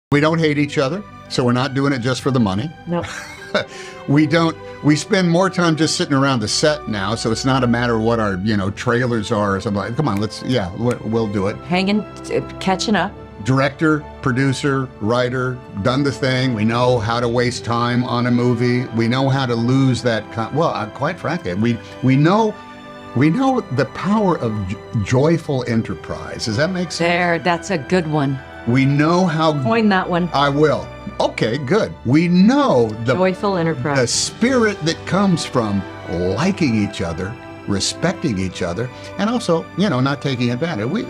We don't hate each other, so we're not doing it just for the money. No. We spend more time just sitting around the set now, so it's not a matter of what our, trailers are or something like, come on, we'll do it. Catching up. Director, producer, writer, done the thing. We know how to waste time on a movie. We know how to lose that, quite frankly, we know the power of joyful enterprise. Does that make sense? That's a good one. We know how... Coin that one. I will. Okay, good. We know the... Joyful enterprise. The spirit that comes from liking each other, respecting each other, and also, not taking advantage. We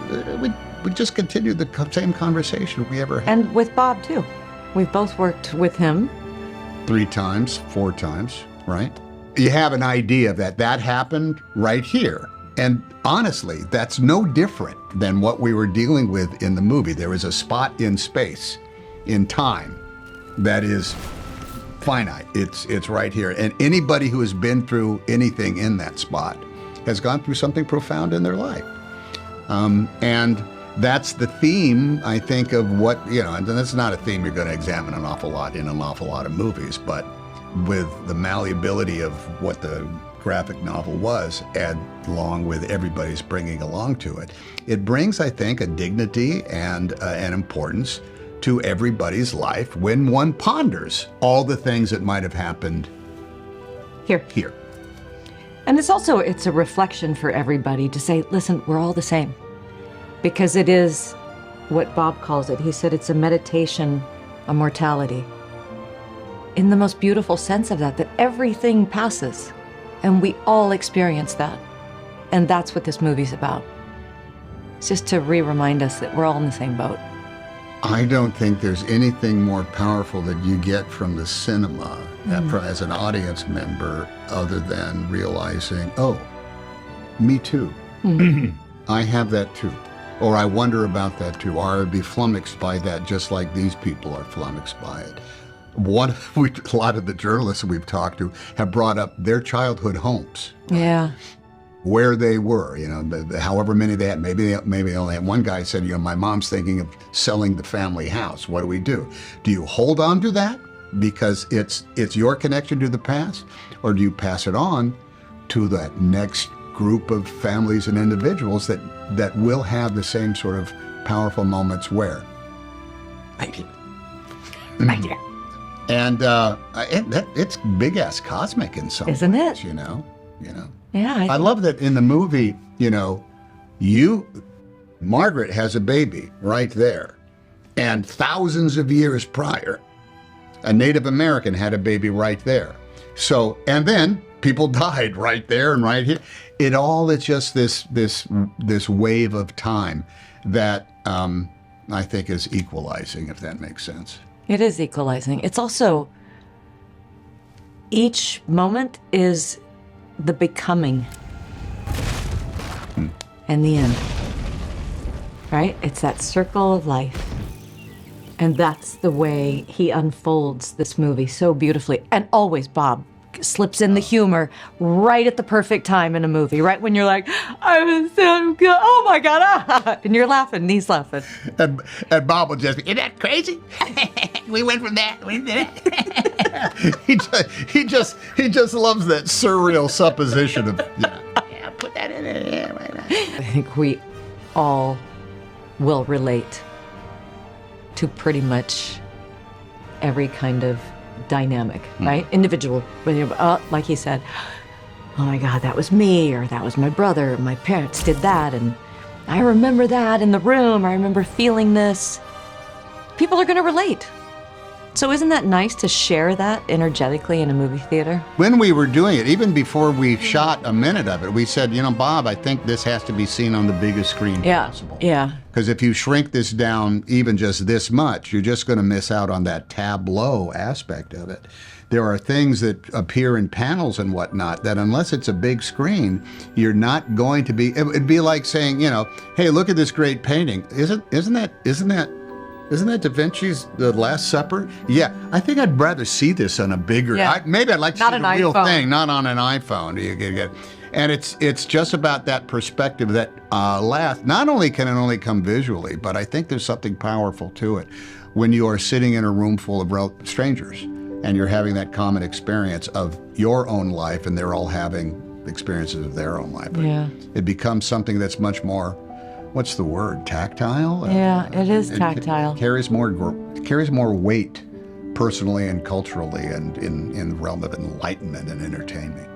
just continue the same conversation we ever had. And with Bob, too. We've both worked with him. 3 times, 4 times, right? You have an idea that happened right here. And honestly, that's no different than what we were dealing with in the movie. There is a spot in space, in time, that is finite. It's right here. And anybody who has been through anything in that spot has gone through something profound in their life. And that's the theme, I think, of what, and that's not a theme you're going to examine an awful lot in an awful lot of movies, but with the malleability of what the graphic novel was, and along with everybody's bringing along to it, it brings, I think, a dignity and an importance to everybody's life when one ponders all the things that might have happened here. And it's a reflection for everybody to say, listen, we're all the same. Because it is what Bob calls it. He said it's a meditation on mortality. In the most beautiful sense of that everything passes. And we all experience that. And that's what this movie's about. It's just to remind us that we're all in the same boat. I don't think there's anything more powerful that you get from the cinema as an audience member other than realizing, oh, me too. I have that too. Or I wonder about that too. Or I would be flummoxed by that just like these people are flummoxed by it. A lot of the journalists we've talked to have brought up their childhood homes. Yeah. Where they were, however many they had. Maybe they only had. One guy said, my mom's thinking of selling the family house. What do? Do you hold on to that because it's your connection to the past? Or do you pass it on to that next group of families and individuals that will have the same sort of powerful moments where? Thank you. And it's big-ass cosmic in some Isn't ways, it? Yeah. I love that in the movie, Margaret has a baby right there. And thousands of years prior, a Native American had a baby right there. So, and then people died right there and right here. It all is just this wave of time that I think is equalizing, if that makes sense. It is equalizing. It's also, each moment is the becoming and the end, right? It's that circle of life. And that's the way he unfolds this movie so beautifully. And always Bob slips in the humor right at the perfect time in a movie, right when you're like, I was so good, oh my God, ah! And you're laughing, and he's laughing. And Bob will just be, isn't that crazy? We went from that, we did that. he just loves that surreal supposition of, yeah, put that in there, yeah, why not? I think we all will relate to pretty much every kind of dynamic, right? Individual, like he said, oh my God, that was me, or that was my brother, my parents did that, and I remember that in the room, I remember feeling this. People are going to relate. So isn't that nice to share that energetically in a movie theater? When we were doing it, even before we shot a minute of it, we said, Bob, I think this has to be seen on the biggest screen possible. Yeah. Because if you shrink this down even just this much, you're just going to miss out on that tableau aspect of it. There are things that appear in panels and whatnot that unless it's a big screen, you're not going to be, it'd be like saying, hey, look at this great painting. Isn't that Da Vinci's The Last Supper? Yeah, I think I'd rather see this on a bigger, maybe I'd like to see the real thing, not on an iPhone. And it's just about that perspective that not only can it only come visually, but I think there's something powerful to it. when you are sitting in a room full of strangers and you're having that common experience of your own life and they're all having experiences of their own life. Yeah. It becomes something that's much more, what's the word, tactile? Yeah, it is tactile. It carries more weight personally and culturally and in the realm of enlightenment and entertainment.